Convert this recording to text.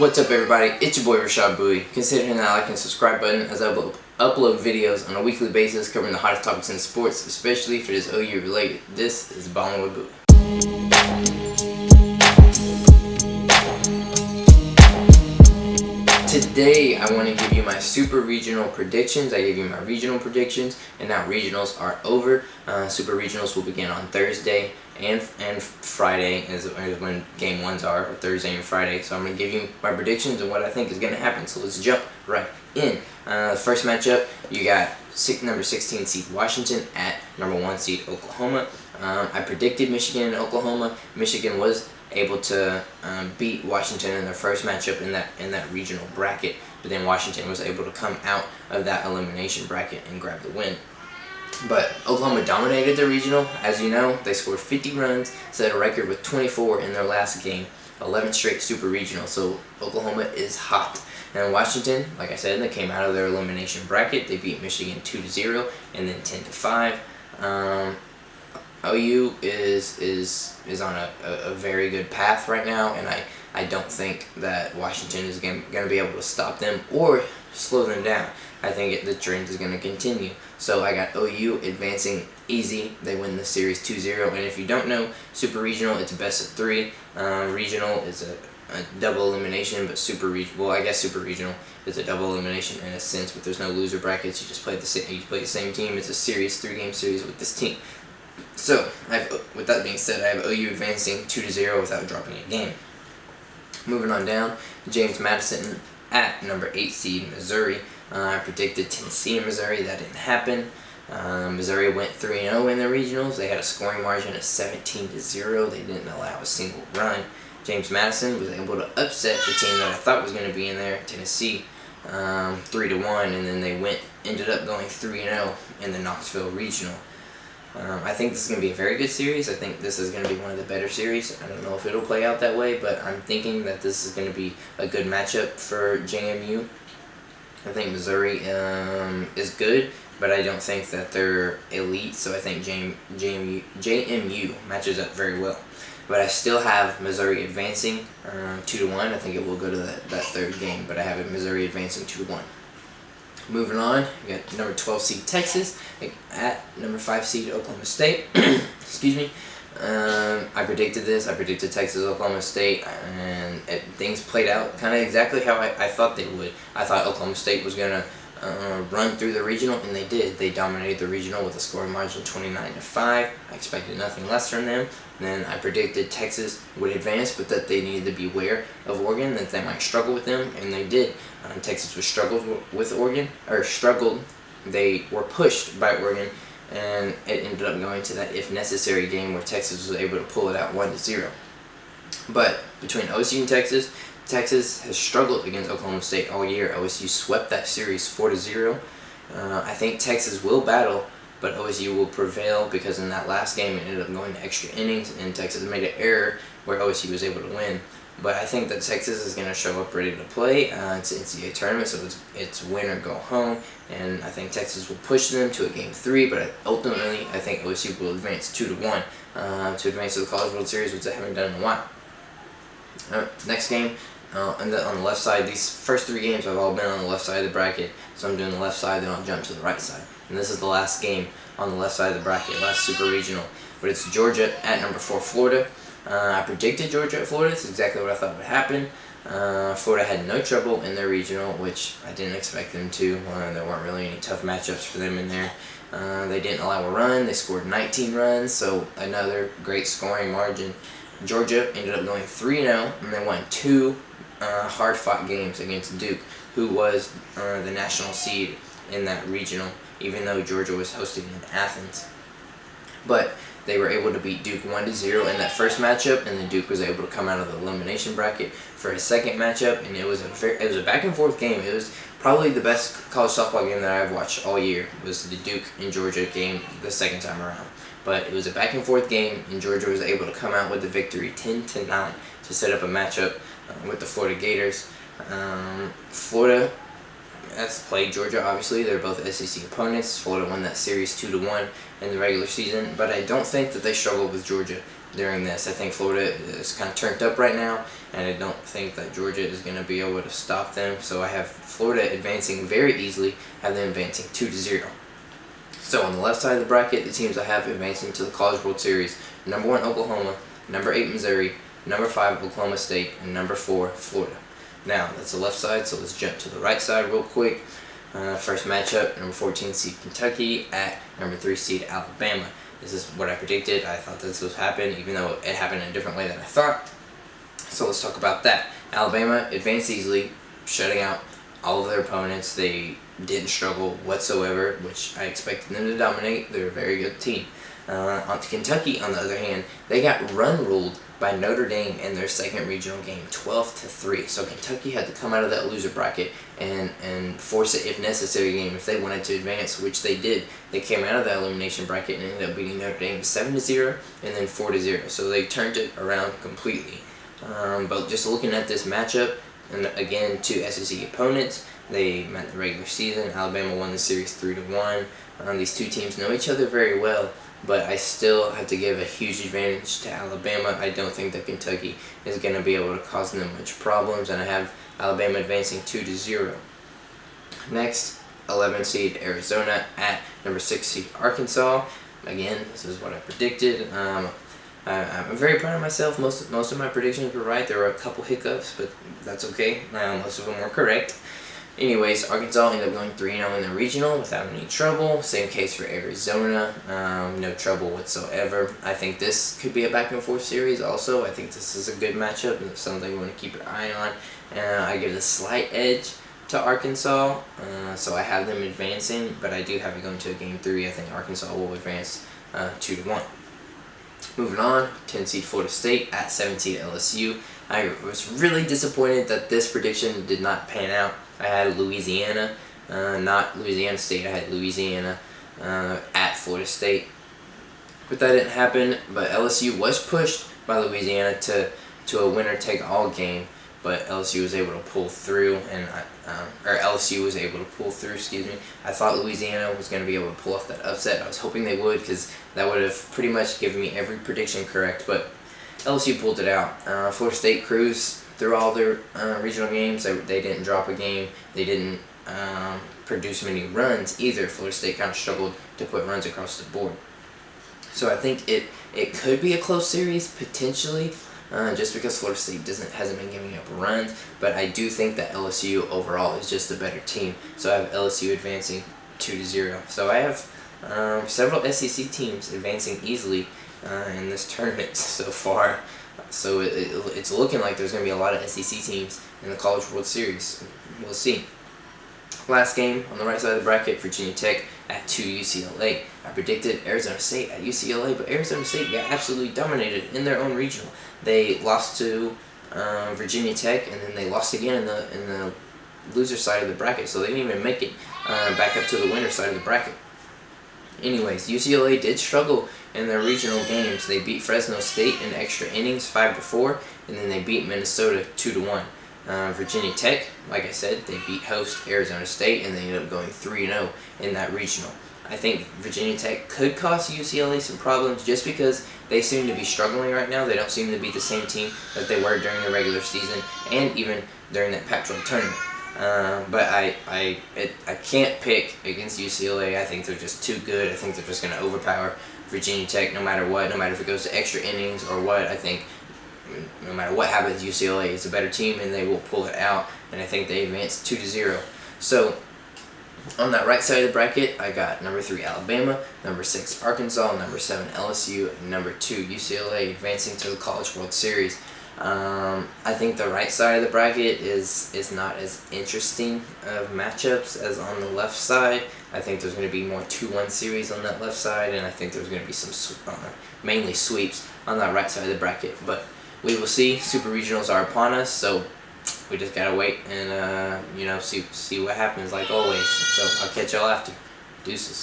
What's up, everybody? It's your boy Rashad Buie. Consider hitting that like and subscribe button as I upload videos on a weekly basis covering the hottest topics in sports, especially if it is OU related. This is Ballin' with Buie. Today I want to give you my super regional predictions. I gave you my regional predictions, and now regionals are over. Super regionals will begin on Thursday and Friday is when game ones are, or Thursday and Friday. So I'm going to give you my predictions and what I think is going to happen. So let's jump right in. The first matchup, you got number 16 seed Washington at number 1 seed Oklahoma. I predicted Michigan and Oklahoma. Michigan was able to beat Washington in their first matchup in that regional bracket, but then Washington was able to come out of that elimination bracket and grab the win. But Oklahoma dominated the regional. As you know, they scored 50 runs, set a record with 24 in their last game, 11 straight super regional. So Oklahoma is hot. And Washington, like I said, they came out of their elimination bracket. They beat Michigan 2-0 and then 10-5. OU is on a very good path right now, and I don't think that Washington is going to be able to stop them or slow them down. I think the trend is going to continue. So I got OU advancing easy. They win the series 2-0. And if you don't know, Super Regional, it's a best of 3. Regional is a double elimination, but Super Regional is a double elimination in a sense, but there's no loser brackets. You just play the same team. It's a series, 3-game series with this team. So, with that being said, I have OU advancing 2-0 without dropping a game. Moving on down, James Madison at number 8 seed Missouri. I predicted Tennessee and Missouri. That didn't happen. Missouri went 3-0 in the regionals. They had a scoring margin of 17-0. They didn't allow a single run. James Madison was able to upset the team that I thought was going to be in there, Tennessee, 3-1, and then they ended up going 3-0 in the Knoxville regional. I think this is going to be a very good series. I think this is going to be one of the better series. I don't know if it'll play out that way, but I'm thinking that this is going to be a good matchup for JMU. I think Missouri is good, but I don't think that they're elite, so I think JMU matches up very well. But I still have Missouri advancing 2-1. I think it will go to that third game, but I have it Missouri advancing 2-1. Moving on, we got number 12 seed Texas at number 5 seed Oklahoma State. Excuse me. I predicted this. I predicted Texas, Oklahoma State, and things played out kind of exactly how I thought they would. I thought Oklahoma State was going to run through the regional, and they did. They dominated the regional with a scoring margin 29-5. I expected nothing less from them. And then I predicted Texas would advance, but that they needed to beware of Oregon, that they might struggle with them, and they did. Texas was struggled with Oregon, or struggled. They were pushed by Oregon, and it ended up going to that if necessary game where Texas was able to pull it out 1-0. But between OSU and Texas, Texas has struggled against Oklahoma State all year. OSU swept that series 4-0. I think Texas will battle, but OSU will prevail because in that last game it ended up going to extra innings, and Texas made an error where OSU was able to win. But I think that Texas is going to show up ready to play. It's an NCAA tournament, so it's win or go home. And I think Texas will push them to a Game 3, but ultimately I think OSU will advance 2-1 to advance to the College World Series, which they haven't done in a while. Next game, on the left side, these first 3 games have all been on the left side of the bracket. So I'm doing the left side, then I'll jump to the right side. And this is the last game on the left side of the bracket, last Super Regional. But it's Georgia at number 4 Florida. I predicted Georgia at Florida. It's exactly what I thought would happen. Florida had no trouble in their regional, which I didn't expect them to. There weren't really any tough matchups for them in there. They didn't allow a run. They scored 19 runs, so another great scoring margin. Georgia ended up going 3-0, and they won 2 hard-fought games against Duke, who was the national seed in that regional, even though Georgia was hosting in Athens. But they were able to beat Duke 1-0 in that first matchup, and then Duke was able to come out of the elimination bracket for his second matchup, and it was a back and forth game. It was probably the best college softball game that I've watched all year. Was the Duke and Georgia game the second time around. But it was a back and forth game, and Georgia was able to come out with the victory 10-9 to set up a matchup with the Florida Gators. Florida has played Georgia, obviously. They're both SEC opponents. Florida won that series 2-1 in the regular season, but I don't think that they struggled with Georgia during this. I think Florida is kind of turned up right now, and I don't think that Georgia is going to be able to stop them. So I have Florida advancing very easily, have them advancing 2-0. So on the left side of the bracket, the teams I have advancing to the College World Series: number 1 Oklahoma, number 8 Missouri, number 5 Oklahoma State, and number 4 Florida. Now that's the left side, so let's jump to the right side real quick. First matchup, number 14 seed Kentucky at number 3 seed Alabama. This is what I predicted. I thought this would happen, even though it happened in a different way than I thought. So let's talk about that. Alabama advanced easily, shutting out all of their opponents. They didn't struggle whatsoever, which I expected them to dominate. They're a very good team. On to Kentucky, on the other hand, they got run ruled by Notre Dame in their second regional game, 12-3. So Kentucky had to come out of that loser bracket and force it, if necessary, game if they wanted to advance, which they did. They came out of that elimination bracket and ended up beating Notre Dame 7-0 and then 4-0. So they turned it around completely. But just looking at this matchup, and again, 2 SEC opponents, they met the regular season. Alabama won the series 3-1. These two teams know each other very well, but I still have to give a huge advantage to Alabama. I don't think that Kentucky is going to be able to cause them much problems, and I have Alabama advancing 2-0. Next, 11 seed Arizona at number 6 seed Arkansas. Again, this is what I predicted. I'm very proud of myself. Most of my predictions were right. There were a couple hiccups, but that's okay. Most of them were correct. Anyways, Arkansas ended up going 3-0 in the regional without any trouble. Same case for Arizona. No trouble whatsoever. I think this could be a back-and-forth series also. I think this is a good matchup and something we want to keep an eye on. I give a slight edge to Arkansas, so I have them advancing, but I do have it going to a Game 3. I think Arkansas will advance 2-1. Moving on, 10 seed Florida State at 7 seed LSU. I was really disappointed that this prediction did not pan out. I had Louisiana, not Louisiana State. I had Louisiana at Florida State, but that didn't happen. But LSU was pushed by Louisiana to a winner-take-all game, but LSU was able to pull through, LSU was able to pull through. Excuse me. I thought Louisiana was going to be able to pull off that upset. I was hoping they would, because that would have pretty much given me every prediction correct. But LSU pulled it out. Florida State cruised through all their regional games. They didn't drop a game. They didn't produce many runs either. Florida State kind of struggled to put runs across the board. So I think it could be a close series potentially, just because Florida State hasn't been giving up runs. But I do think that LSU overall is just a better team. So I have LSU advancing 2-0. So I have several SEC teams advancing easily in this tournament so far. So it's looking like there's going to be a lot of SEC teams in the College World Series. We'll see. Last game on the right side of the bracket, Virginia Tech at 2 UCLA. I predicted Arizona State at UCLA, but Arizona State got absolutely dominated in their own regional. They lost to Virginia Tech, and then they lost again in the loser side of the bracket. So they didn't even make it back up to the winner side of the bracket. Anyways, UCLA did struggle in their regional games. They beat Fresno State in extra innings 5-4, and then they beat Minnesota 2-1. Virginia Tech, like I said, they beat host Arizona State, and they ended up going 3-0 in that regional. I think Virginia Tech could cost UCLA some problems just because they seem to be struggling right now. They don't seem to be the same team that they were during the regular season and even during that Pac-12 tournament. But I can't pick against UCLA. I think they're just too good. I think they're just going to overpower Virginia Tech no matter what, no matter if it goes to extra innings or what. I think no matter what happens, UCLA is a better team and they will pull it out. And I think they advance 2-0. So on that right side of the bracket, I got number 3 Alabama, number 6 Arkansas, number 7 LSU, and number 2 UCLA advancing to the College World Series. I think the right side of the bracket is not as interesting of matchups as on the left side. I think there's going to be more 2-1 series on that left side, and I think there's going to be some mainly sweeps on that right side of the bracket. But we will see. Super regionals are upon us, so we just gotta wait and see what happens like always. So I'll catch y'all after. Deuces.